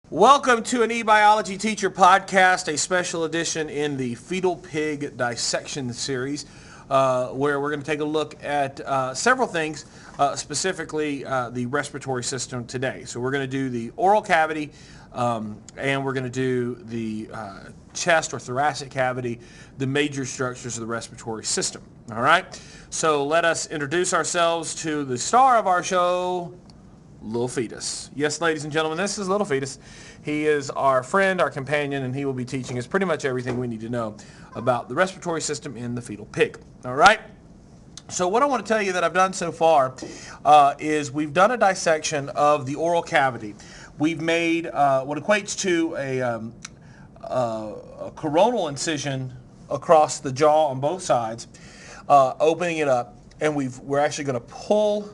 Welcome to an eBiology Teacher podcast, a special edition in the fetal pig dissection series, where we're going to take a look at several things, specifically the respiratory system today. So we're going to do the oral cavity, and we're going to do the chest or thoracic cavity, the major structures of the respiratory system. All right? So let us introduce ourselves to the star of our show, Little Fetus. Yes, ladies and gentlemen, this is Little Fetus. He is our friend, our companion, and he will be teaching us pretty much everything we need to know about the respiratory system in the fetal pig. All right? So what I want to tell you that I've done so far is we've done a dissection of the oral cavity. We've made what equates to a coronal incision across the jaw on both sides, opening it up, and we're actually going to pull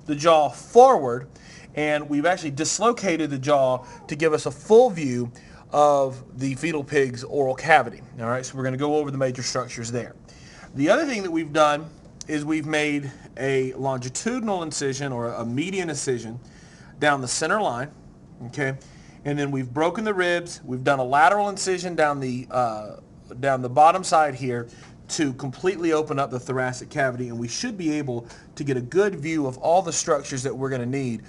the jaw forward, and we've actually dislocated the jaw to give us a full view of the fetal pig's oral cavity. All right, so we're going to go over the major structures there. The other thing that we've done is we've made a longitudinal incision or a median incision down the center line, okay, and then we've broken the ribs. We've done a lateral incision down the bottom side here to completely open up the thoracic cavity, and we should be able to get a good view of all the structures that we're going to need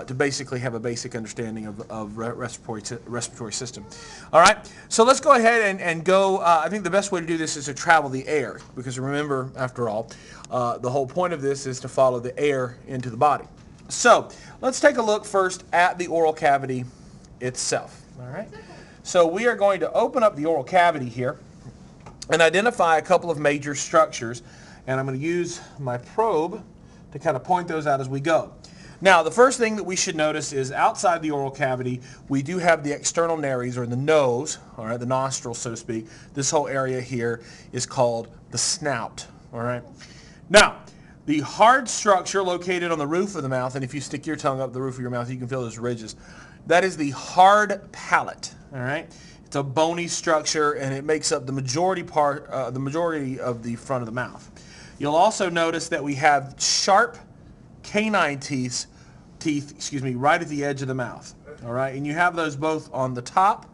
to basically have a basic understanding of respiratory system. All right, so let's go ahead and go. I think the best way to do this is to travel the air, because remember, after all, the whole point of this is to follow the air into the body. So let's take a look first at the oral cavity itself. All right, so we are going to open up the oral cavity here and identify a couple of major structures, and I'm going to use my probe to kind of point those out as we go. Now, the first thing that we should notice is outside the oral cavity, we do have the external nares, or the nose, all right, the nostril, so to speak. This whole area here is called the snout, all right? Now, the hard structure located on the roof of the mouth, and if you stick your tongue up the roof of your mouth, you can feel those ridges. That is the hard palate, all right? It's a bony structure, and it makes up the majority of the front of the mouth. You'll also notice that we have sharp canine teeth, right at the edge of the mouth. All right, and you have those both on the top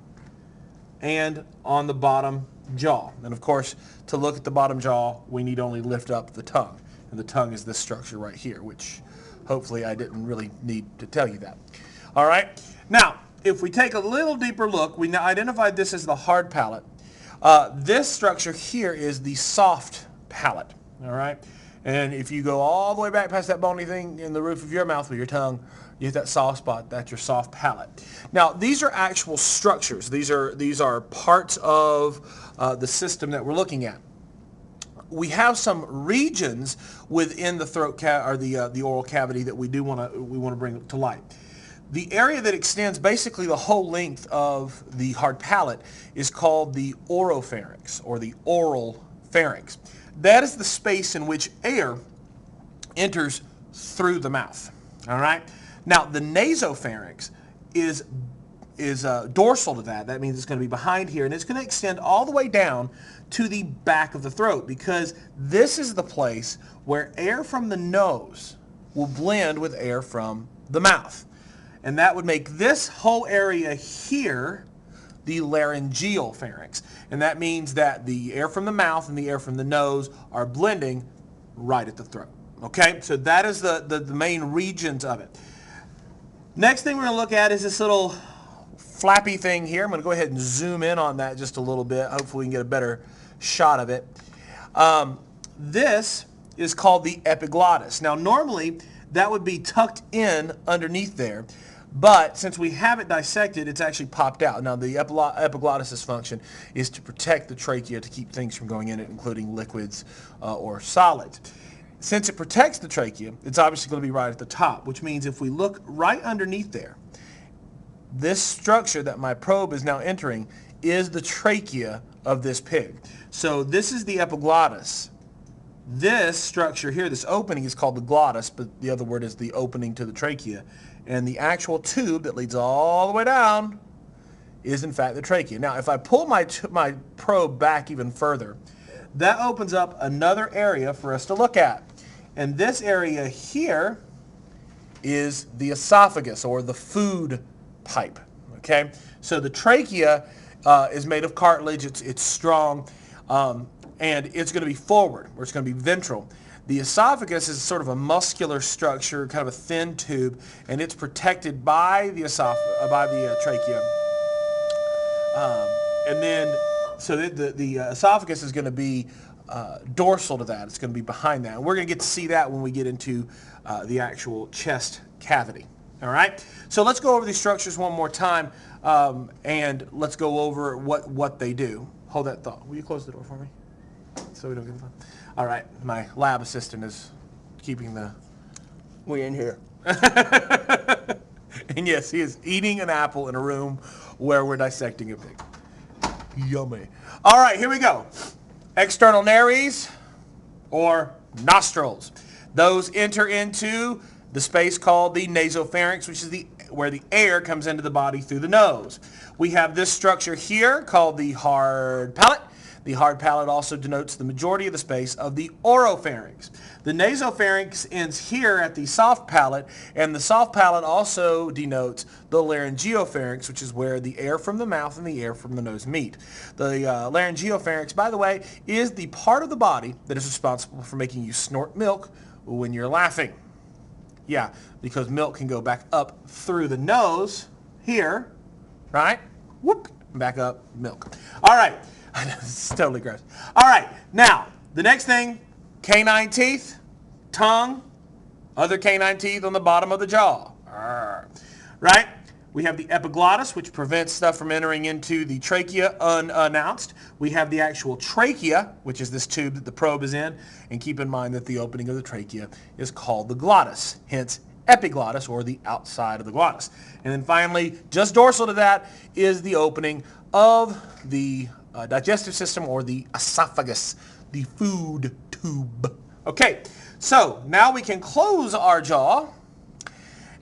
and on the bottom jaw. And of course, to look at the bottom jaw, we need only lift up the tongue, and the tongue is this structure right here, which hopefully I didn't really need to tell you that. All right, now, if we take a little deeper look, we now identified this as the hard palate. This structure here is the soft palate, all right? And if you go all the way back past that bony thing in the roof of your mouth with your tongue, you hit that soft spot, that's your soft palate. Now, these are actual structures. These are parts of the system that we're looking at. We have some regions within the throat or the oral cavity that we want to bring to light. The area that extends basically the whole length of the hard palate is called the oropharynx, or the oral pharynx. That is the space in which air enters through the mouth. All right. Now, the nasopharynx is dorsal to that. That means it's going to be behind here, and it's going to extend all the way down to the back of the throat, because this is the place where air from the nose will blend with air from the mouth. And that would make this whole area here the laryngeal pharynx. And that means that the air from the mouth and the air from the nose are blending right at the throat. Okay, so that is the main regions of it. Next thing we're going to look at is this little flappy thing here. I'm going to go ahead and zoom in on that just a little bit. Hopefully we can get a better shot of it. This is called the epiglottis. Now, normally that would be tucked in underneath there, but since we have it dissected, it's actually popped out. Now, the epiglottis' function is to protect the trachea, to keep things from going in it, including liquids or solids. Since it protects the trachea, it's obviously going to be right at the top, which means if we look right underneath there, this structure that my probe is now entering is the trachea of this pig. So this is the epiglottis. This structure here, this opening, is called the glottis, but the other word is the opening to the trachea. And the actual tube that leads all the way down is, in fact, the trachea. Now, if I pull my probe back even further, that opens up another area for us to look at. And this area here is the esophagus, or the food pipe. Okay, so the trachea is made of cartilage. It's strong, and it's going to be forward, or it's going to be ventral. The esophagus is sort of a muscular structure, kind of a thin tube, and it's protected by the trachea. And then, so the esophagus is going to be dorsal to that. It's going to be behind that. And we're going to get to see that when we get into the actual chest cavity. All right? So let's go over these structures one more time, and let's go over what they do. Hold that thought. Will you close the door for me so we don't get fun? All right. My lab assistant is keeping the... We in here. And yes, he is eating an apple in a room where we're dissecting a pig. Yummy. All right, here we go. External nares, or nostrils. Those enter into the space called the nasopharynx, which is where the air comes into the body through the nose. We have this structure here called the hard palate. The hard palate also denotes the majority of the space of the oropharynx. The nasopharynx ends here at the soft palate, and the soft palate also denotes the laryngeopharynx, which is where the air from the mouth and the air from the nose meet. The laryngeopharynx, by the way, is the part of the body that is responsible for making you snort milk when you're laughing. Yeah, because milk can go back up through the nose here, right? Whoop, back up, milk. All right. I know, this is totally gross. All right, now, the next thing, canine teeth, tongue, other canine teeth on the bottom of the jaw. Right? We have the epiglottis, which prevents stuff from entering into the trachea unannounced. We have the actual trachea, which is this tube that the probe is in. And keep in mind that the opening of the trachea is called the glottis, hence epiglottis, or the outside of the glottis. And then finally, just dorsal to that, is the opening of the digestive system, or the esophagus, the food tube. Okay, so now we can close our jaw,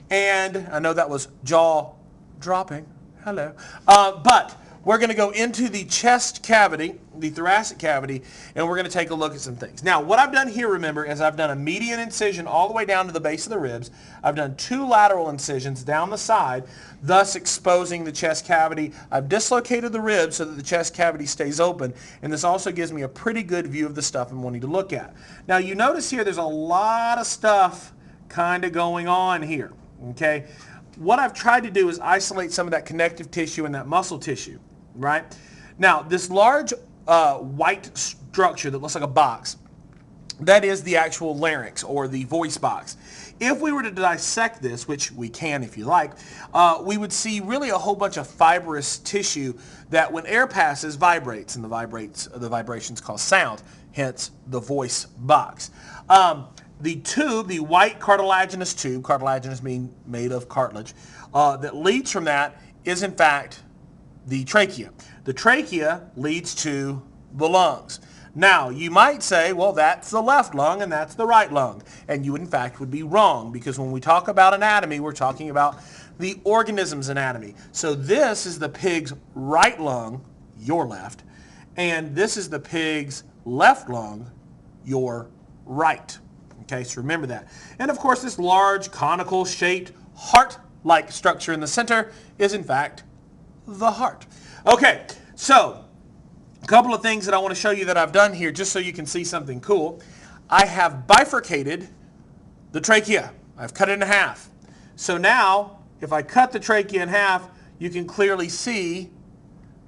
and I know that was jaw dropping, hello, but we're going to go into the chest cavity, the thoracic cavity, and we're going to take a look at some things. Now, what I've done here, remember, is I've done a median incision all the way down to the base of the ribs. I've done 2 lateral incisions down the side, thus exposing the chest cavity. I've dislocated the ribs so that the chest cavity stays open, and this also gives me a pretty good view of the stuff I'm wanting to look at. Now, you notice here there's a lot of stuff kind of going on here, okay? What I've tried to do is isolate some of that connective tissue and that muscle tissue, right? Now, this large white structure that looks like a box, that is the actual larynx, or the voice box. If we were to dissect this, which we can if you like, we would see really a whole bunch of fibrous tissue that when air passes vibrates, and the vibrations cause sound, hence the voice box. The tube, the white cartilaginous tube, cartilaginous being made of cartilage, that leads from that is in fact the trachea. The trachea leads to the lungs. Now, you might say, well, that's the left lung and that's the right lung. And you, in fact, would be wrong, because when we talk about anatomy, we're talking about the organism's anatomy. So this is the pig's right lung, your left, and this is the pig's left lung, your right. Okay, so remember that. And of course, this large conical shaped heart-like structure in the center is in fact the heart. Okay, so a couple of things that I want to show you that I've done here just so you can see something cool. I have bifurcated the trachea. I've cut it in half. So now, if I cut the trachea in half, you can clearly see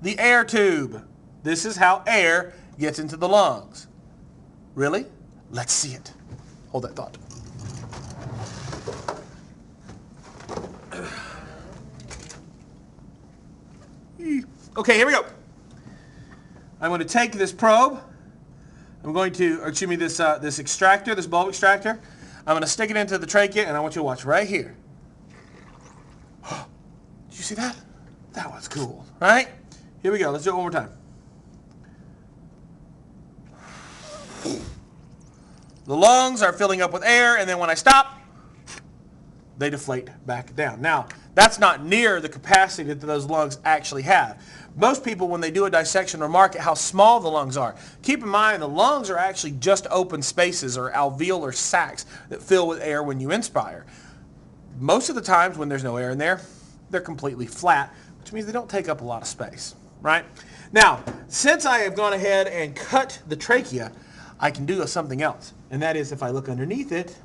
the air tube. This is how air gets into the lungs. Really? Let's see it. Hold that thought. Okay, here we go. I'm going to take this probe. I'm going to, or excuse me, this extractor, this bulb extractor. I'm going to stick it into the trachea, and I want you to watch right here. Did you see that? That was cool, right? Here we go. Let's do it one more time. The lungs are filling up with air, and then when I stop, they deflate back down. Now, that's not near the capacity that those lungs actually have. Most people, when they do a dissection, remark at how small the lungs are. Keep in mind, the lungs are actually just open spaces, or alveolar sacs, that fill with air when you inspire. Most of the times when there's no air in there, they're completely flat, which means they don't take up a lot of space, right? Now, since I have gone ahead and cut the trachea, I can do something else. And that is if I look underneath it,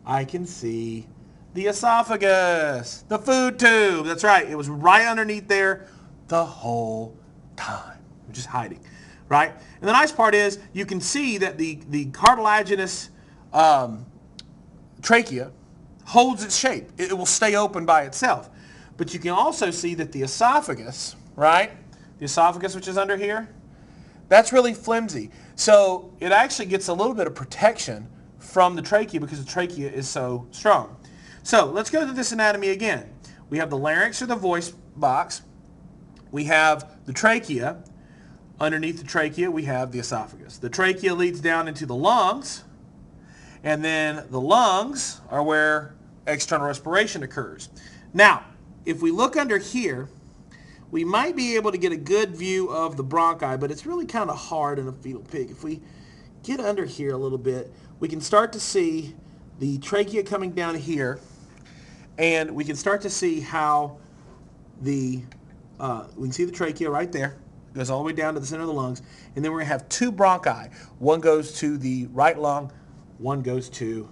I can see the esophagus, the food tube. That's right. It was right underneath there the whole time, just hiding, right? And the nice part is you can see that the cartilaginous trachea holds its shape. It will stay open by itself. But you can also see that the esophagus, right? The esophagus, which is under here, that's really flimsy. So it actually gets a little bit of protection from the trachea because the trachea is so strong. So let's go through this anatomy again. We have the larynx or the voice box. We have the trachea. Underneath the trachea, we have the esophagus. The trachea leads down into the lungs, and then the lungs are where external respiration occurs. Now, if we look under here, we might be able to get a good view of the bronchi, but it's really kind of hard in a fetal pig. If we get under here a little bit, we can start to see the trachea coming down here, and we can start to see how we can see the trachea right there. It goes all the way down to the center of the lungs, and then we're going to have two bronchi. One goes to the right lung, one goes to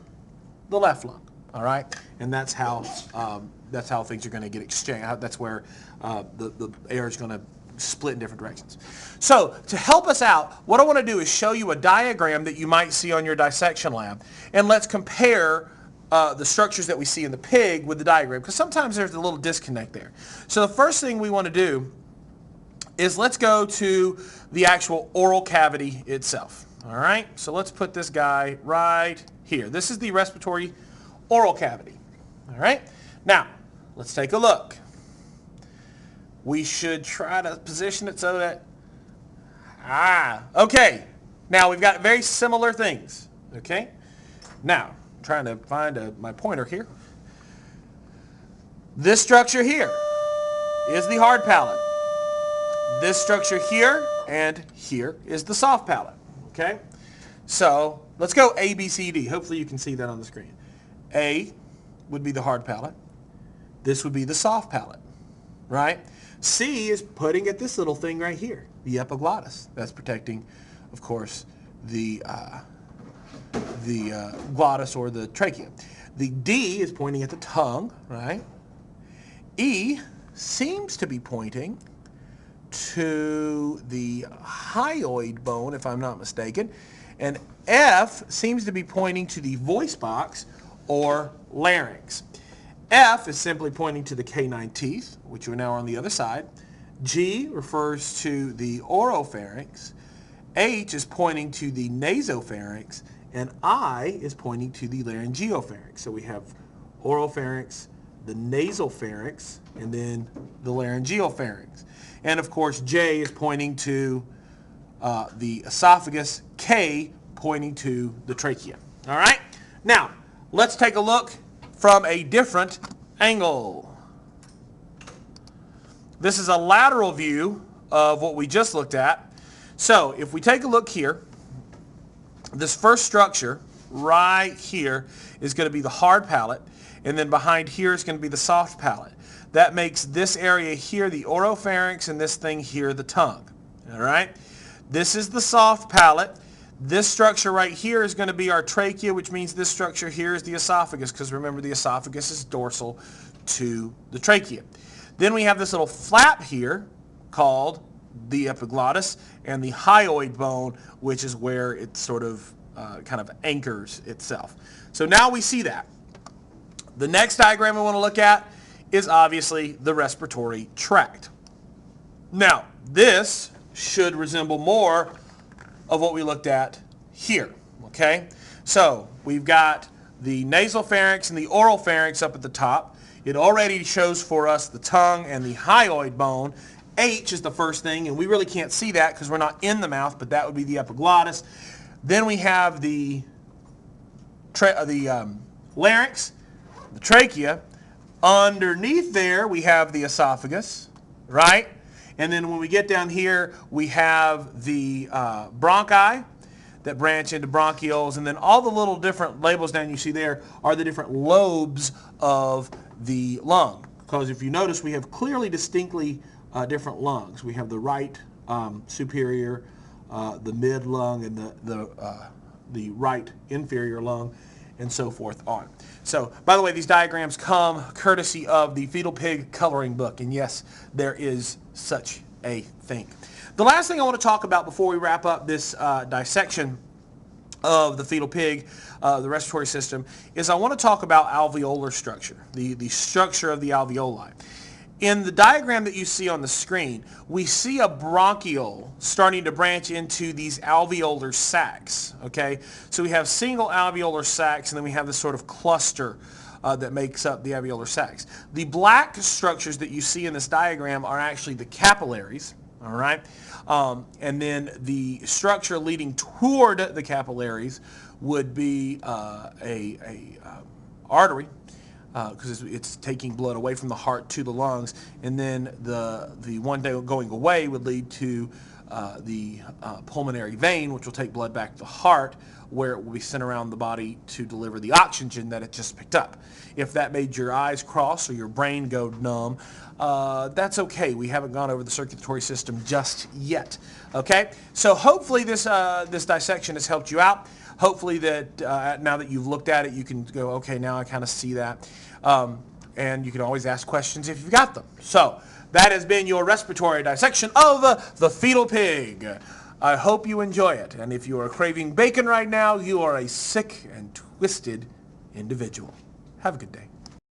the left lung. All right, and that's how things are going to get exchanged. That's where the air is going to split in different directions. So to help us out, what I want to do is show you a diagram that you might see on your dissection lab, and let's compare the structures that we see in the pig with the diagram, because sometimes there's a little disconnect there. So the first thing we want to do is let's go to the actual oral cavity itself. All right, so let's put this guy right here. This is the respiratory oral cavity. All right, now let's take a look. We should try to position it so that, okay. Now we've got very similar things, okay? Now, I'm trying to find my pointer here. This structure here is the hard palate. This structure here and here is the soft palate, okay? So let's go A, B, C, D. Hopefully you can see that on the screen. A would be the hard palate. This would be the soft palate, right? C is putting at this little thing right here, the epiglottis. That's protecting, of course, the glottis or the trachea. The D is pointing at the tongue, right? E seems to be pointing to the hyoid bone, if I'm not mistaken. And F seems to be pointing to the voice box or larynx. F is simply pointing to the canine teeth, which are now on the other side. G refers to the oropharynx. H is pointing to the nasopharynx. And I is pointing to the laryngopharynx. So we have oropharynx, the nasopharynx, and then the laryngopharynx. And of course, J is pointing to the esophagus, K pointing to the trachea. All right? Now, let's take a look from a different angle. This is a lateral view of what we just looked at. So if we take a look here, this first structure right here is going to be the hard palate, and then behind here is going to be the soft palate. That makes this area here the oropharynx and this thing here the tongue. All right? This is the soft palate. This structure right here is going to be our trachea, which means this structure here is the esophagus, because remember the esophagus is dorsal to the trachea. Then we have this little flap here called the epiglottis and the hyoid bone, which is where it sort of kind of anchors itself. So now we see that. The next diagram we want to look at is obviously the respiratory tract. Now, this should resemble more of what we looked at here, okay? So we've got the nasopharynx and the oropharynx up at the top. It already shows for us the tongue and the hyoid bone. H is the first thing, and we really can't see that because we're not in the mouth, but that would be the epiglottis. Then we have the larynx, the trachea. Underneath there, we have the esophagus, right? And then when we get down here, we have the bronchi that branch into bronchioles, and then all the little different labels down you see there are the different lobes of the lung. because if you notice, we have clearly distinctly different lungs. We have the right superior, the mid lung, and the right inferior lung, and so forth on. So, by the way, these diagrams come courtesy of the Fetal Pig Coloring Book, and yes, there is such a thing. The last thing I want to talk about before we wrap up this dissection of the fetal pig, the respiratory system, is I want to talk about alveolar structure, the structure of the alveoli. In the diagram that you see on the screen, we see a bronchiole starting to branch into these alveolar sacs, okay? So we have single alveolar sacs, and then we have this sort of cluster that makes up the alveolar sacs. The black structures that you see in this diagram are actually the capillaries, all right? And then the structure leading toward the capillaries would be a artery, because it's taking blood away from the heart to the lungs, and then the one day going away would lead to the pulmonary vein, which will take blood back to the heart, where it will be sent around the body to deliver the oxygen that it just picked up. If that made your eyes cross or your brain go numb, that's okay. We haven't gone over the circulatory system just yet. Okay, so hopefully this dissection has helped you out. Hopefully that now that you've looked at it, you can go, okay, now I kind of see that. And you can always ask questions if you've got them. So that has been your respiratory dissection of the fetal pig. I hope you enjoy it. And if you are craving bacon right now, you are a sick and twisted individual. Have a good day.